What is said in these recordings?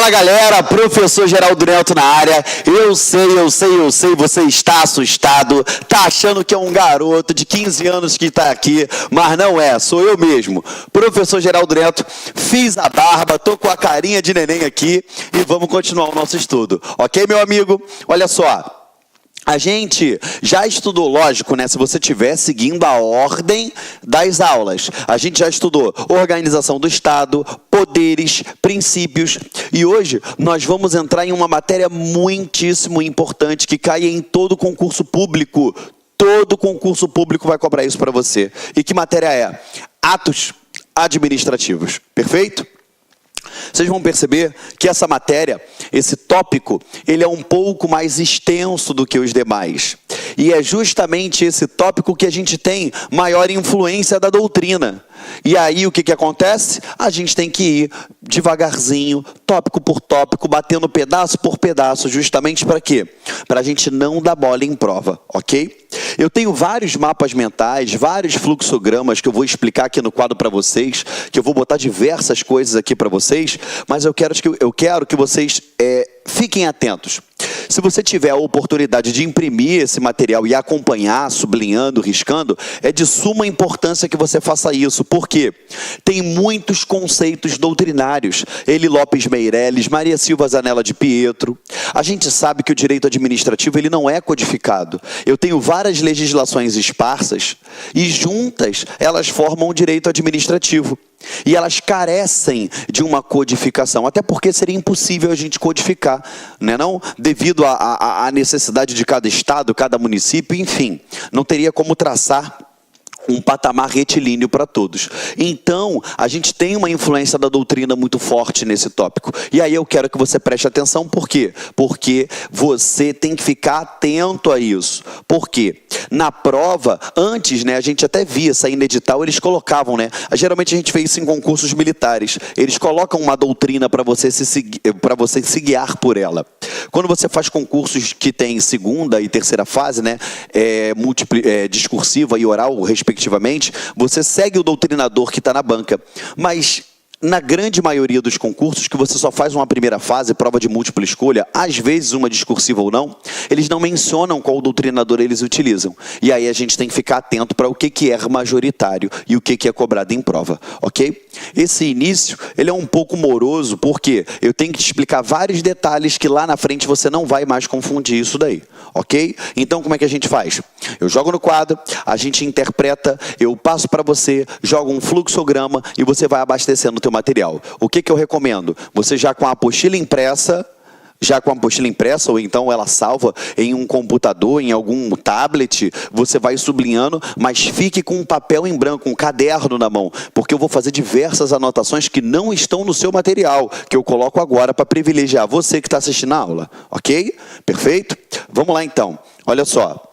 Fala galera, professor Geraldo Neto na área. Eu sei, você está assustado, tá achando que é um garoto de 15 anos que está aqui, mas não é, sou eu mesmo. Professor Geraldo Neto, fiz a barba, tô com a carinha de neném aqui e vamos continuar o nosso estudo. Ok, meu amigo? Olha só. A gente já estudou, lógico, né? Se você estiver seguindo a ordem das aulas. A gente já estudou organização do Estado, poderes, princípios. E hoje nós vamos entrar em uma matéria muitíssimo importante que cai em todo concurso público. Todo concurso público vai cobrar isso para você. E que matéria é? Atos administrativos. Perfeito? Vocês vão perceber que essa matéria, esse tópico, ele é um pouco mais extenso do que os demais. E é justamente esse tópico que a gente tem maior influência da doutrina. E aí o que acontece? A gente tem que ir devagarzinho, tópico por tópico, batendo pedaço por pedaço, justamente para quê? Para a gente não dar bola em prova, ok? Eu tenho vários mapas mentais, vários fluxogramas que eu vou explicar aqui no quadro para vocês, que eu vou botar diversas coisas aqui para vocês, mas eu quero que vocês fiquem atentos. Se você tiver a oportunidade de imprimir esse material e acompanhar, sublinhando, riscando, é de suma importância que você faça isso. Por quê? Tem muitos conceitos doutrinários. Eli Lopes Meireles, Maria Silva Zanella de Pietro. A gente sabe que o direito administrativo ele não é codificado. Eu tenho várias legislações esparsas e juntas elas formam o direito administrativo. E elas carecem de uma codificação, até porque seria impossível a gente codificar, né, não? Devido à necessidade de cada estado, cada município, enfim, não teria como traçar um patamar retilíneo para todos. Então, a gente tem uma influência da doutrina muito forte nesse tópico. E aí eu quero que você preste atenção, por quê? Porque você tem que ficar atento a isso. Por quê? Na prova, antes, né, a gente até via sair no edital, eles colocavam, né? Geralmente a gente fez isso em concursos militares. Eles colocam uma doutrina para você se guiar por ela. Quando você faz concursos que tem segunda e terceira fase, né, discursiva e oral, respectivamente, você segue o doutrinador que está na banca. Mas na grande maioria dos concursos, que você só faz uma primeira fase, prova de múltipla escolha, às vezes uma discursiva ou não, eles não mencionam qual doutrinador eles utilizam. E aí a gente tem que ficar atento para o que é majoritário e o que é cobrado em prova, ok? Esse início, ele é um pouco moroso, porque eu tenho que te explicar vários detalhes que lá na frente você não vai mais confundir isso daí, ok? Então como é que a gente faz? Eu jogo no quadro, a gente interpreta, eu passo para você, jogo um fluxograma e você vai abastecendo o teu material. O que eu recomendo? Você já com a apostila impressa, ou então ela salva em um computador, em algum tablet, você vai sublinhando, mas fique com um papel em branco, um caderno na mão, porque eu vou fazer diversas anotações que não estão no seu material, que eu coloco agora para privilegiar você que está assistindo a aula, ok? Perfeito? Vamos lá então, olha só.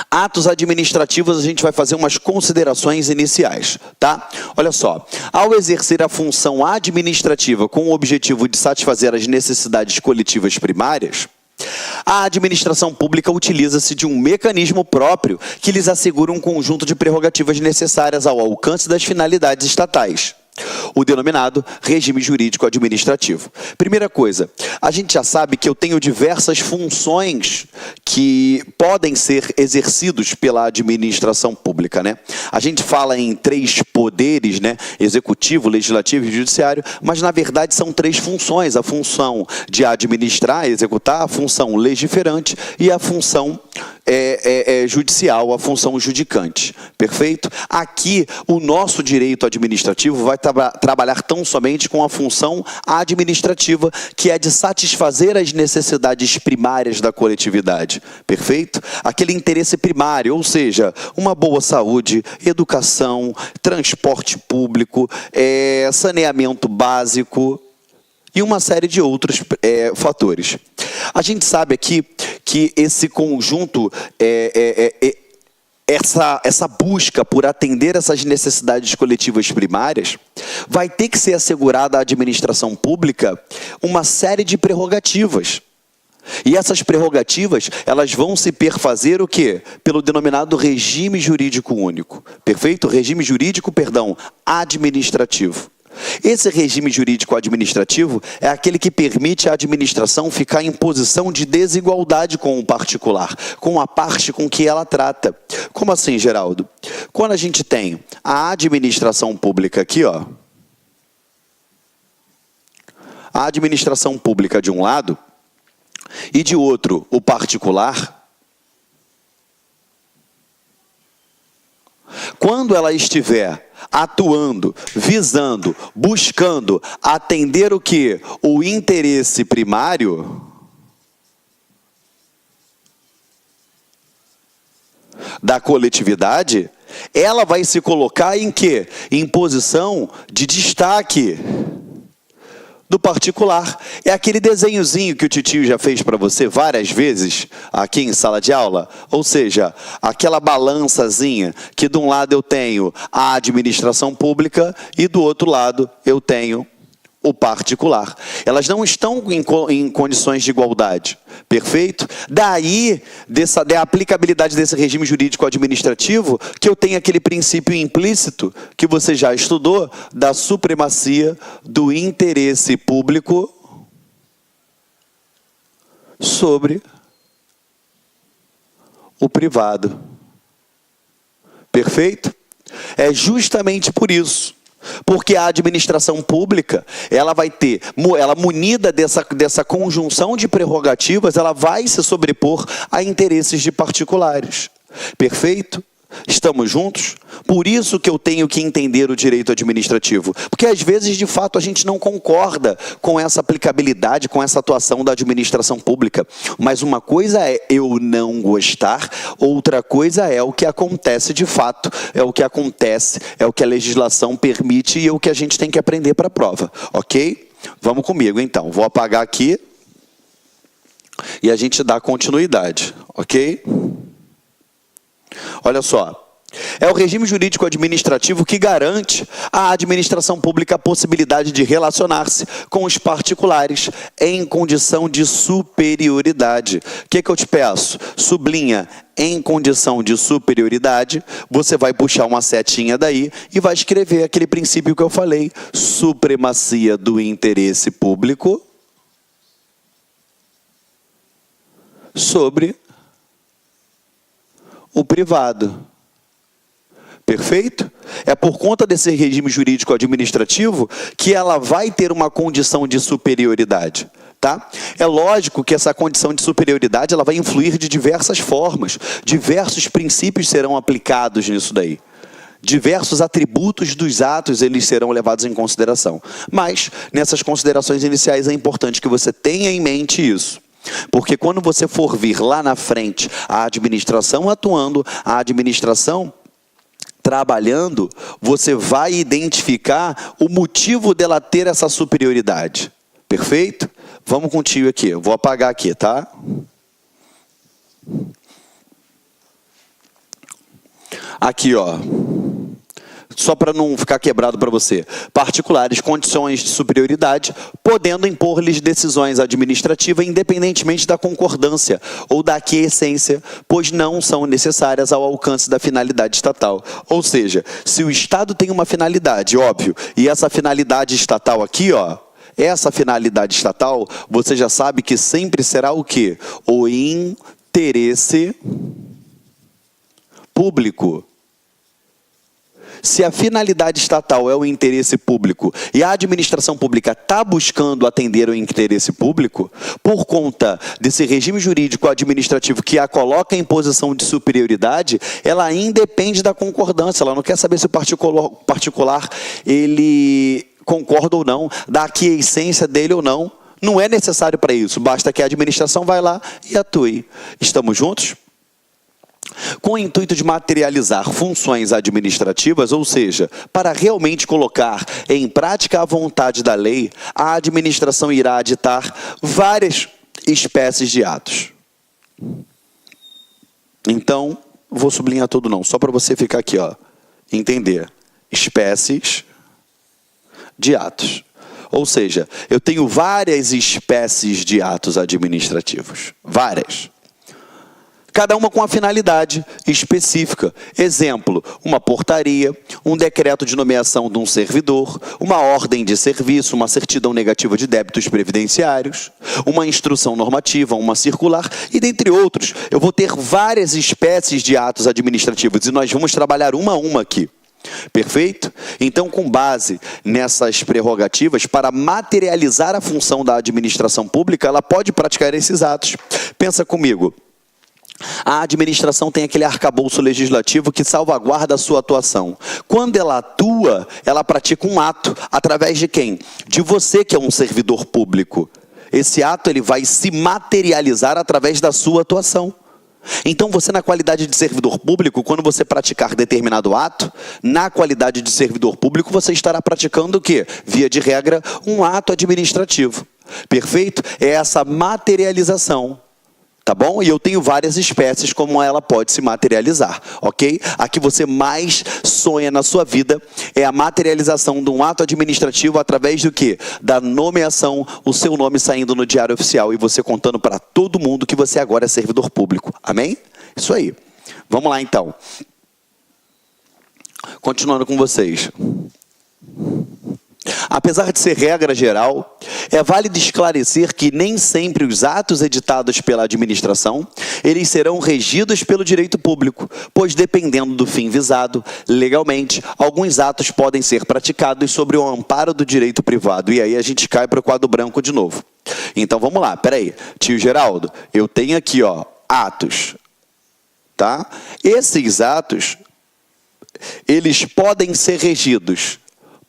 Atos administrativos, a gente vai fazer umas considerações iniciais, tá? Olha só, ao exercer a função administrativa com o objetivo de satisfazer as necessidades coletivas primárias, a administração pública utiliza-se de um mecanismo próprio que lhes assegura um conjunto de prerrogativas necessárias ao alcance das finalidades estatais, o denominado regime jurídico administrativo. Primeira coisa, a gente já sabe que eu tenho diversas funções que podem ser exercidos pela administração pública, né? A gente fala em 3 poderes, né? Executivo, legislativo e judiciário, mas na verdade são 3 funções: a função de administrar, executar, a função legiferante e a função judicial, a função judicante. Perfeito? Aqui, o nosso direito administrativo vai trabalhar tão somente com a função administrativa, que é de satisfazer as necessidades primárias da coletividade. Perfeito? Aquele interesse primário, ou seja, uma boa saúde, educação, transporte público, saneamento básico e uma série de outros fatores. A gente sabe aqui que esse conjunto, essa busca por atender essas necessidades coletivas primárias, vai ter que ser assegurada à administração pública uma série de prerrogativas. E essas prerrogativas, elas vão se perfazer o quê? Pelo denominado regime jurídico único. Perfeito? Regime jurídico, administrativo. Esse regime jurídico administrativo é aquele que permite à administração ficar em posição de desigualdade com o particular, com a parte com que ela trata. Como assim, Geraldo? Quando a gente tem a administração pública aqui, ó, a administração pública de um lado e de outro o particular, quando ela estiver atuando, visando, buscando atender o quê? O interesse primário, da coletividade, ela vai se colocar em quê? Em posição de destaque do particular. É aquele desenhozinho que o titio já fez para você várias vezes aqui em sala de aula, ou seja, aquela balançazinha que de um lado eu tenho a administração pública e do outro lado eu tenho o particular. Elas não estão em condições de igualdade, perfeito? Daí, da aplicabilidade desse regime jurídico administrativo, que eu tenho aquele princípio implícito, que você já estudou, da supremacia do interesse público sobre o privado. Perfeito? É justamente por isso. Porque a administração pública, ela vai ter, ela munida dessa conjunção de prerrogativas, ela vai se sobrepor a interesses de particulares. Perfeito? Estamos juntos? Por isso que eu tenho que entender o direito administrativo. Porque às vezes, de fato, a gente não concorda com essa aplicabilidade, com essa atuação da administração pública. Mas uma coisa é eu não gostar, outra coisa é o que acontece de fato. É o que acontece, é o que a legislação permite e é o que a gente tem que aprender para a prova. Ok? Vamos comigo, então. Vou apagar aqui e a gente dá continuidade. Ok? Olha só, é o regime jurídico administrativo que garante à administração pública a possibilidade de relacionar-se com os particulares em condição de superioridade. O que eu te peço? Sublinha em condição de superioridade, você vai puxar uma setinha daí e vai escrever aquele princípio que eu falei, supremacia do interesse público sobre o privado. Perfeito? É por conta desse regime jurídico administrativo que ela vai ter uma condição de superioridade. Tá? É lógico que essa condição de superioridade ela vai influir de diversas formas. Diversos princípios serão aplicados nisso daí. Diversos atributos dos atos eles serão levados em consideração. Mas, nessas considerações iniciais, é importante que você tenha em mente isso. Porque quando você for vir lá na frente a administração atuando, a administração trabalhando, você vai identificar o motivo dela ter essa superioridade. Perfeito? Vamos contigo aqui. Eu vou apagar aqui, tá? Aqui, ó. Só para não ficar quebrado para você. Particulares, condições de superioridade, podendo impor-lhes decisões administrativas independentemente da concordância ou da aquiescência, pois não são necessárias ao alcance da finalidade estatal. Ou seja, se o Estado tem uma finalidade, óbvio, e essa finalidade estatal aqui, ó, essa finalidade estatal, você já sabe que sempre será o quê? O interesse público. Se a finalidade estatal é o interesse público e a administração pública está buscando atender o interesse público, por conta desse regime jurídico administrativo que a coloca em posição de superioridade, ela independe da concordância, ela não quer saber se o particular ele concorda ou não, da aquiescência dele ou não. Não é necessário para isso, basta que a administração vá lá e atue. Estamos juntos? Com o intuito de materializar funções administrativas, ou seja, para realmente colocar em prática a vontade da lei, a administração irá ditar várias espécies de atos. Então, vou sublinhar tudo não, só para você ficar aqui, ó, entender. Espécies de atos. Ou seja, eu tenho várias espécies de atos administrativos. Várias. cada uma com a finalidade específica. Exemplo, uma portaria, um decreto de nomeação de um servidor, uma ordem de serviço, uma certidão negativa de débitos previdenciários, uma instrução normativa, uma circular e dentre outros. Eu vou ter várias espécies de atos administrativos e nós vamos trabalhar uma a uma aqui. Perfeito? Então, com base nessas prerrogativas, para materializar a função da administração pública, ela pode praticar esses atos. Pensa comigo. A administração tem aquele arcabouço legislativo que salvaguarda a sua atuação. Quando ela atua, ela pratica um ato. Através de quem? De você, que é um servidor público. Esse ato ele vai se materializar através da sua atuação. Então, você, na qualidade de servidor público, quando você praticar determinado ato, na qualidade de servidor público, você estará praticando o quê? Via de regra, um ato administrativo. Perfeito? É essa materialização. Tá bom? E eu tenho várias espécies como ela pode se materializar, ok? A que você mais sonha na sua vida é a materialização de um ato administrativo através do quê? Da nomeação, o seu nome saindo no Diário Oficial e você contando para todo mundo que você agora é servidor público. Amém? Isso aí. Vamos lá, então. Continuando com vocês. Apesar de ser regra geral, é válido esclarecer que nem sempre os atos editados pela administração, eles serão regidos pelo direito público, pois dependendo do fim visado, legalmente, alguns atos podem ser praticados sobre o amparo do direito privado. E aí a gente cai para o quadro branco de novo. Então vamos lá, peraí. Tio Geraldo, eu tenho aqui, ó, atos, tá? Esses atos, eles podem ser regidos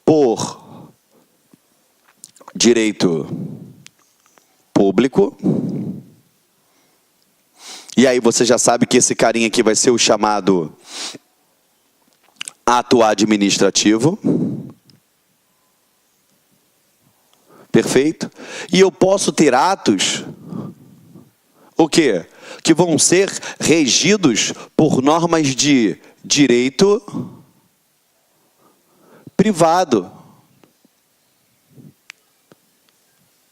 por direito público. E aí você já sabe que esse carinha aqui vai ser o chamado ato administrativo. Perfeito? E eu posso ter atos, o quê? Que vão ser regidos por normas de direito privado.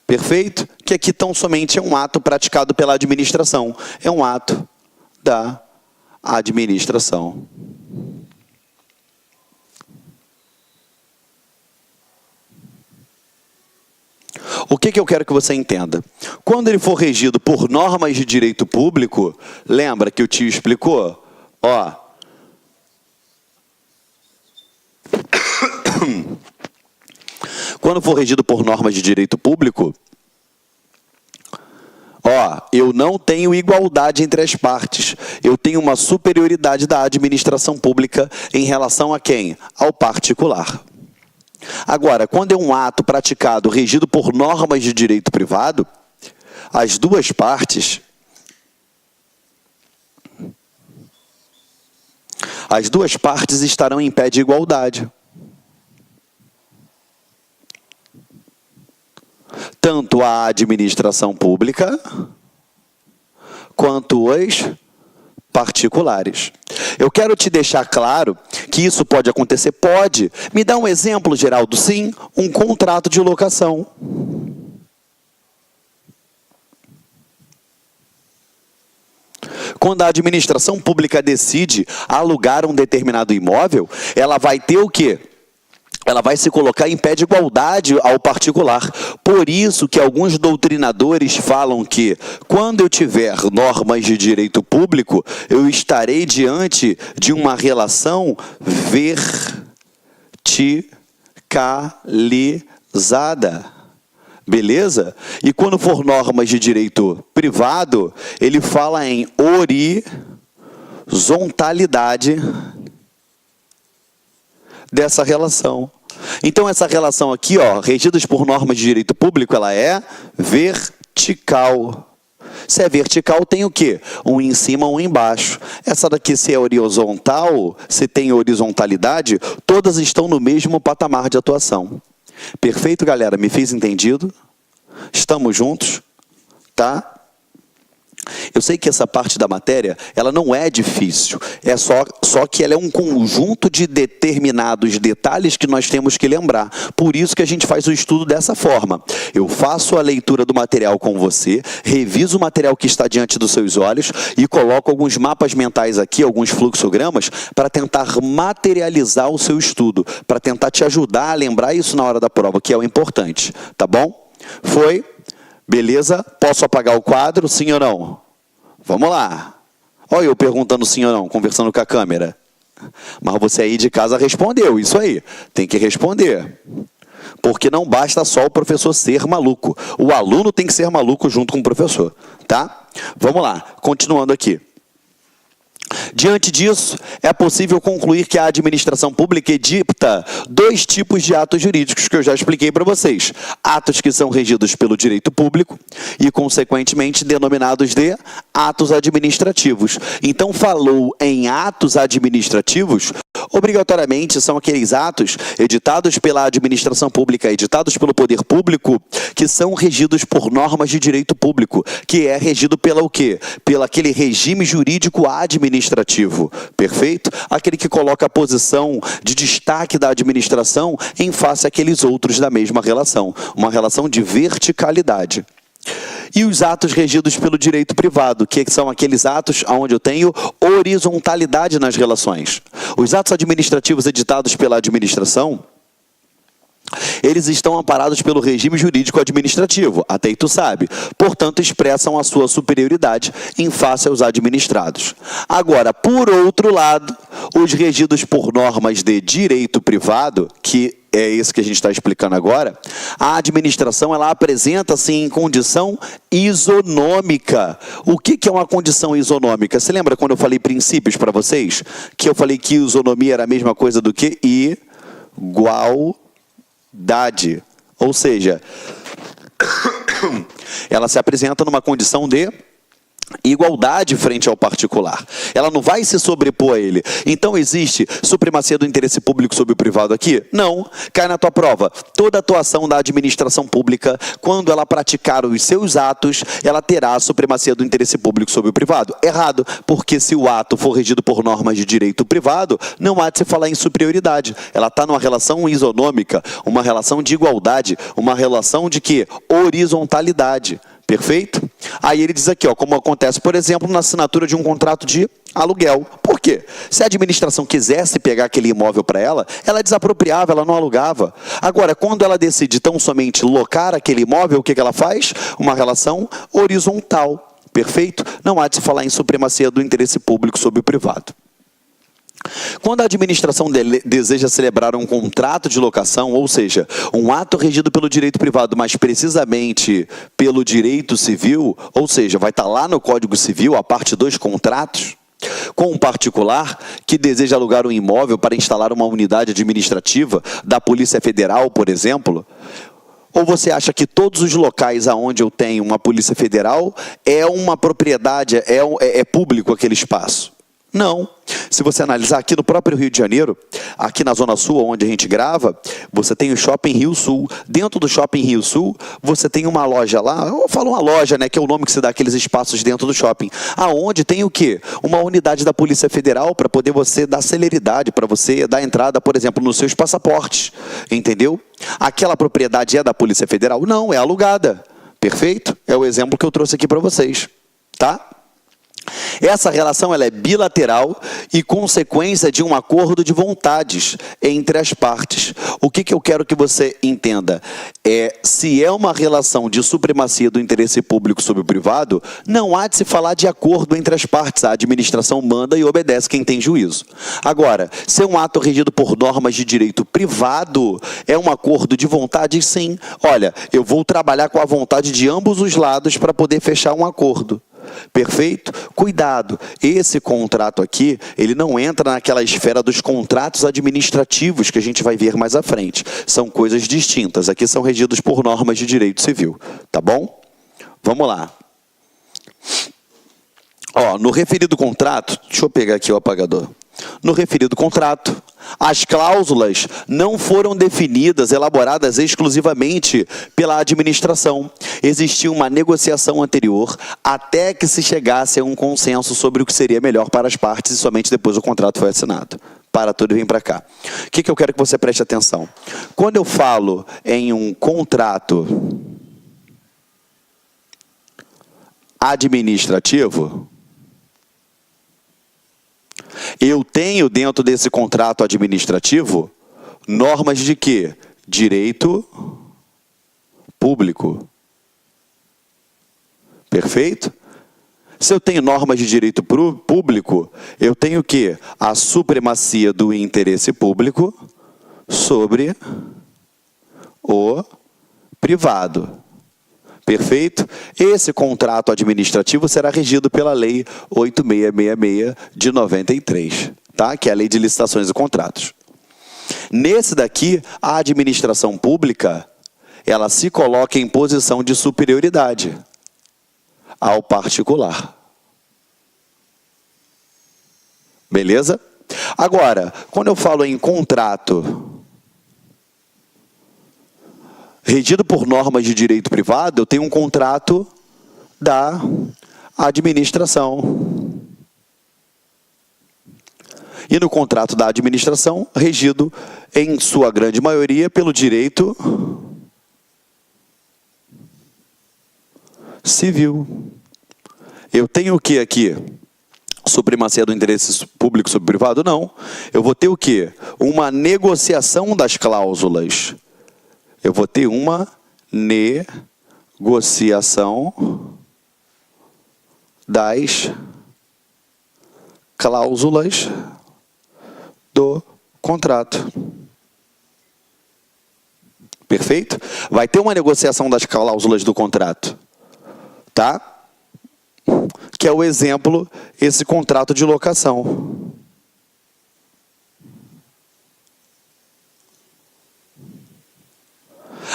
Perfeito? Que aqui tão somente é um ato praticado pela administração. É um ato da administração. O que eu quero que você entenda? Quando ele for regido por normas de direito público, lembra que o tio explicou? Ó. Quando for regido por normas de direito público, ó, eu não tenho igualdade entre as partes. Eu tenho uma superioridade da administração pública em relação a quem? Ao particular. Agora, quando é um ato praticado regido por normas de direito privado, as duas partes estarão em pé de igualdade. Tanto a administração pública quanto os particulares. Eu quero te deixar claro que isso pode acontecer. Pode. Me dá um exemplo, Geraldo. Sim, um contrato de locação. Quando a administração pública decide alugar um determinado imóvel, ela vai ter o quê? Ela vai se colocar em pé de igualdade ao particular. Por isso que alguns doutrinadores falam que, quando eu tiver normas de direito público, eu estarei diante de uma relação verticalizada. Beleza? E quando for normas de direito privado, ele fala em horizontalidade dessa relação. Então, essa relação aqui, ó, regidas por normas de direito público, ela é vertical. Se é vertical, tem o quê? Um em cima, um embaixo. Essa daqui, se é horizontal, se tem horizontalidade, todas estão no mesmo patamar de atuação. Perfeito, galera? Me fez entendido? Estamos juntos? Tá? Eu sei que essa parte da matéria, ela não é difícil, é só que ela é um conjunto de determinados detalhes que nós temos que lembrar. Por isso que a gente faz o estudo dessa forma. Eu faço a leitura do material com você, reviso o material que está diante dos seus olhos e coloco alguns mapas mentais aqui, alguns fluxogramas, para tentar materializar o seu estudo, para tentar te ajudar a lembrar isso na hora da prova, que é o importante, tá bom? Foi? Beleza? Posso apagar o quadro, sim ou não? Vamos lá. Olha eu perguntando sim ou não, conversando com a câmera. Mas você aí de casa respondeu, isso aí. Tem que responder. Porque não basta só o professor ser maluco. O aluno tem que ser maluco junto com o professor, tá? Vamos lá, continuando aqui. Diante disso, é possível concluir que a administração pública edita dois tipos de atos jurídicos que eu já expliquei para vocês. Atos que são regidos pelo direito público e, consequentemente, denominados de atos administrativos. Então, falou em atos administrativos, obrigatoriamente são aqueles atos editados pela administração pública, editados pelo poder público, que são regidos por normas de direito público, que é regido pela o quê? Pelo aquele regime jurídico administrativo, perfeito? Aquele que coloca a posição de destaque da administração em face àqueles outros da mesma relação, uma relação de verticalidade. E os atos regidos pelo direito privado, que são aqueles atos onde eu tenho horizontalidade nas relações. Os atos administrativos editados pela administração, eles estão amparados pelo regime jurídico administrativo, até aí tu sabe. Portanto, expressam a sua superioridade em face aos administrados. Agora, por outro lado, os regidos por normas de direito privado, que é esse que a gente está explicando agora, a administração ela apresenta-se em condição isonômica. O que é uma condição isonômica? Você lembra quando eu falei princípios para vocês? Que eu falei que isonomia era a mesma coisa do que igualdade. Ou seja, ela se apresenta numa condição de igualdade frente ao particular. Ela não vai se sobrepor a ele. Então existe supremacia do interesse público sobre o privado aqui? Não. Cai na tua prova. Toda atuação da administração pública, quando ela praticar os seus atos, ela terá a supremacia do interesse público sobre o privado. Errado, porque se o ato for regido por normas de direito privado, não há de se falar em superioridade. Ela está numa relação isonômica, uma relação de igualdade, uma relação de quê? Horizontalidade. Perfeito? Aí ele diz aqui, ó, como acontece, por exemplo, na assinatura de um contrato de aluguel. Por quê? Se a administração quisesse pegar aquele imóvel para ela, ela desapropriava, ela não alugava. Agora, quando ela decide tão somente locar aquele imóvel, o que ela faz? Uma relação horizontal. Perfeito? Não há de se falar em supremacia do interesse público sobre o privado. Quando a administração deseja celebrar um contrato de locação, ou seja, um ato regido pelo direito privado, mas precisamente pelo direito civil, ou seja, vai estar lá no Código Civil, a parte 2, contratos, com um particular que deseja alugar um imóvel para instalar uma unidade administrativa da Polícia Federal, por exemplo, ou você acha que todos os locais onde eu tenho uma Polícia Federal é uma propriedade, é público aquele espaço? Não. Se você analisar aqui no próprio Rio de Janeiro, aqui na Zona Sul, onde a gente grava, você tem o Shopping Rio Sul. Dentro do Shopping Rio Sul, você tem uma loja lá, eu falo uma loja, né, que é o nome que se dá àqueles espaços dentro do shopping, aonde tem o quê? Uma unidade da Polícia Federal para poder você dar celeridade, para você dar entrada, por exemplo, nos seus passaportes, entendeu? Aquela propriedade é da Polícia Federal? Não, é alugada. Perfeito? É o exemplo que eu trouxe aqui para vocês, tá? Essa relação ela é bilateral e consequência de um acordo de vontades entre as partes. O que eu quero que você entenda? Se é uma relação de supremacia do interesse público sobre o privado, não há de se falar de acordo entre as partes. A administração manda e obedece quem tem juízo. Agora, se é um ato regido por normas de direito privado, é um acordo de vontade, sim. Olha, eu vou trabalhar com a vontade de ambos os lados para poder fechar um acordo. Perfeito? Cuidado, esse contrato aqui, ele não entra naquela esfera dos contratos administrativos que a gente vai ver mais à frente. São coisas distintas, aqui são regidos por normas de direito civil, tá bom? Vamos lá. Ó, no referido contrato, deixa eu pegar aqui o apagador. No referido contrato, As cláusulas não foram definidas, elaboradas exclusivamente pela administração. Existia uma negociação anterior até que se chegasse a um consenso sobre o que seria melhor para as partes e somente depois o contrato foi assinado. Para tudo e vem para cá. O que eu quero que você preste atenção? Quando eu falo em um contrato administrativo, eu tenho dentro desse contrato administrativo normas de quê? Direito público. Perfeito? Se eu tenho normas de direito público, eu tenho o quê? A supremacia do interesse público sobre o privado. Perfeito? Esse contrato administrativo será regido pela Lei 8666 de 93, tá? Que é a Lei de Licitações e Contratos. Nesse daqui, a administração pública, ela se coloca em posição de superioridade ao particular. Beleza? Agora, quando eu falo em contrato regido por normas de direito privado, eu tenho um contrato da administração. E no contrato da administração, regido, em sua grande maioria, pelo direito civil. Eu tenho o que aqui? Supremacia do interesse público sobre o privado? Não. Eu vou ter o quê? Uma negociação das cláusulas. Eu vou ter uma negociação das cláusulas do contrato. Perfeito? Vai ter uma negociação das cláusulas do contrato. Tá? Que é o exemplo, esse contrato de locação.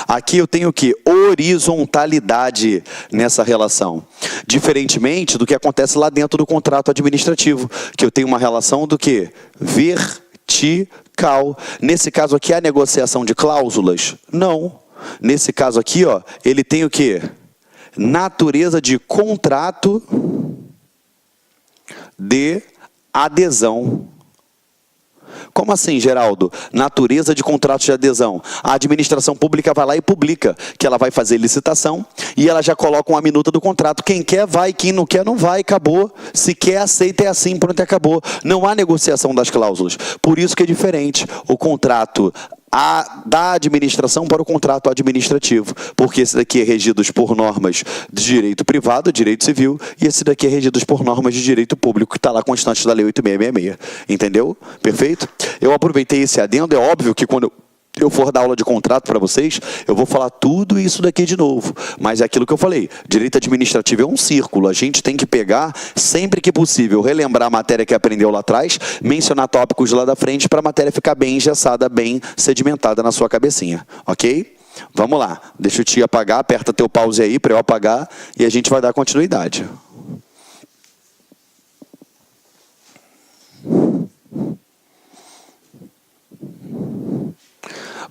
Aqui eu tenho o quê? Horizontalidade nessa relação. Diferentemente do que acontece lá dentro do contrato administrativo, que eu tenho uma relação do quê? Vertical. Nesse caso aqui, a negociação de cláusulas? Não. Nesse caso aqui, ó, ele tem o quê? Natureza de contrato de adesão. Como assim, Geraldo? Natureza de contrato de adesão. A administração pública vai lá e publica que ela vai fazer licitação e ela já coloca uma minuta do contrato. Quem quer vai, quem não quer não vai, acabou. Se quer, aceita, é assim, pronto, acabou. Não há negociação das cláusulas. Por isso que é diferente o contrato da administração para o contrato administrativo, porque esse daqui é regido por normas de direito privado, direito civil, e esse daqui é regido por normas de direito público, que está lá constante da Lei 8666. Entendeu? Perfeito? Eu aproveitei esse adendo, é óbvio que quando eu for dar aula de contrato para vocês, eu vou falar tudo isso daqui de novo. Mas é aquilo que eu falei, direito administrativo é um círculo, a gente tem que pegar, sempre que possível, relembrar a matéria que aprendeu lá atrás, mencionar tópicos lá da frente para a matéria ficar bem engessada, bem sedimentada na sua cabecinha, ok? Vamos lá, deixa eu te apagar, aperta teu pause aí para eu apagar e a gente vai dar continuidade.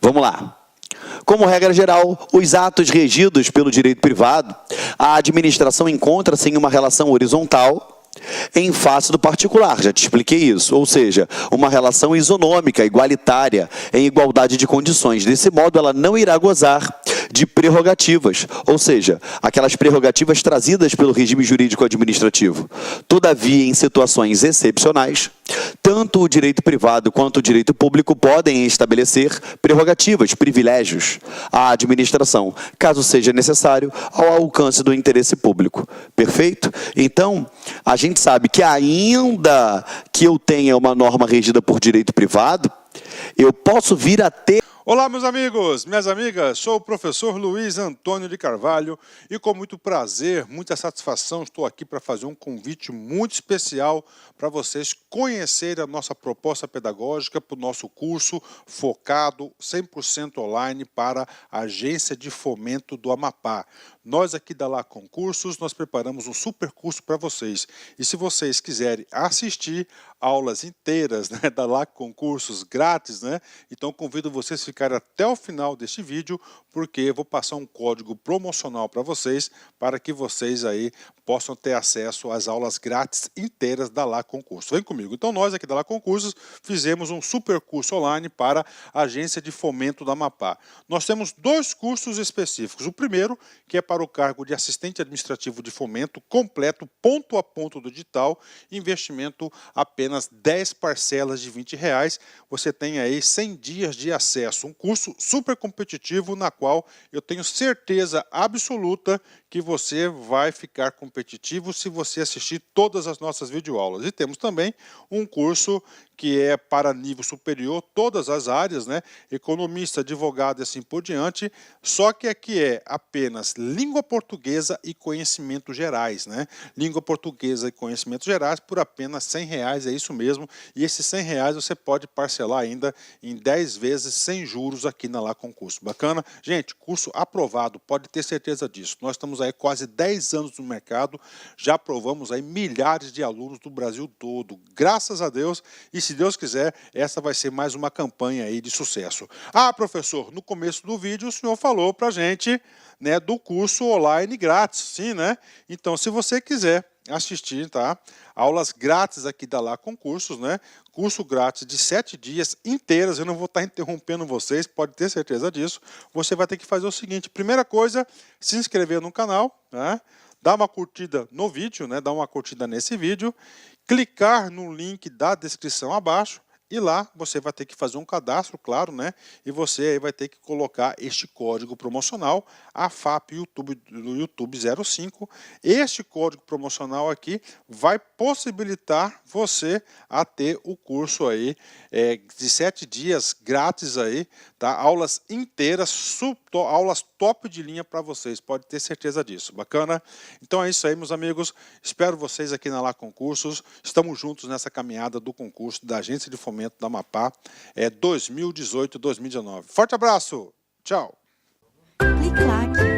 Vamos lá. Como regra geral, os atos regidos pelo direito privado, a administração encontra-se em uma relação horizontal em face do particular, já te expliquei isso, ou seja, uma relação isonômica, igualitária, em igualdade de condições. Desse modo, ela não irá gozar de prerrogativas, ou seja, aquelas prerrogativas trazidas pelo regime jurídico administrativo. Todavia, em situações excepcionais, tanto o direito privado quanto o direito público podem estabelecer prerrogativas, privilégios à administração, caso seja necessário, ao alcance do interesse público. Perfeito? Então, a gente sabe que ainda que eu tenha uma norma regida por direito privado, eu posso vir a ter Olá, meus amigos, minhas amigas, sou o professor Luiz Antônio de Carvalho e com muito prazer, muita satisfação, estou aqui para fazer um convite muito especial para vocês conhecerem a nossa proposta pedagógica para o nosso curso focado 100% online para a Agência de Fomento do Amapá. Nós aqui da Lá Concursos, nós preparamos um super curso para vocês. E se vocês quiserem assistir aulas inteiras, né, da Lá Concursos grátis, né, então convido vocês a ficarem até o final deste vídeo, porque eu vou passar um código promocional para vocês, para que vocês aí possam ter acesso às aulas grátis inteiras da Lá Concursos. Vem comigo. Então nós aqui da Lá Concursos fizemos um super curso online para a Agência de Fomento do Amapá. Nós temos dois cursos específicos. O primeiro, que é para o cargo de assistente administrativo de fomento, completo, ponto a ponto do digital, investimento apenas 10 parcelas de R$20. Você tem aí 100 dias de acesso, um curso super competitivo na qual eu tenho certeza absoluta que você vai ficar competitivo se você assistir todas as nossas videoaulas. E temos também um curso que é para nível superior, todas as áreas, né? Economista, advogado e assim por diante, só que aqui é apenas língua portuguesa e conhecimentos gerais, né? Língua portuguesa e conhecimentos gerais por apenas R$100, é isso mesmo, e esses R$100 você pode parcelar ainda em 10 vezes sem juros aqui na Lá Concurso. Bacana? Gente, curso aprovado, pode ter certeza disso. Nós estamos aí quase 10 anos no mercado, já aprovamos aí milhares de alunos do Brasil todo, graças a Deus, e se Deus quiser, essa vai ser mais uma campanha aí de sucesso. Ah, professor, no começo do vídeo o senhor falou pra gente, né, do curso online grátis, sim, né? Então, se você quiser assistir, tá? Aulas grátis aqui da Lá Concursos, né? Curso grátis de 7 dias inteiras, eu não vou estar interrompendo vocês, pode ter certeza disso. Você vai ter que fazer o seguinte, primeira coisa, se inscrever no canal, né? Dar uma curtida no vídeo, né? Dar uma curtida nesse vídeo, clicar no link da descrição abaixo, e lá você vai ter que fazer um cadastro, claro, né? E você aí vai ter que colocar este código promocional, AFAP YouTube, do YouTube 05. Este código promocional aqui vai possibilitar você a ter o curso aí de 7 dias grátis aí, tá? Aulas inteiras, aulas top de linha para vocês, pode ter certeza disso. Bacana? Então é isso aí, meus amigos. Espero vocês aqui na Lá Concursos. Estamos juntos nessa caminhada do concurso da Agência de Fomento do Amapá 2018-2019. Forte abraço! Tchau! Clique lá.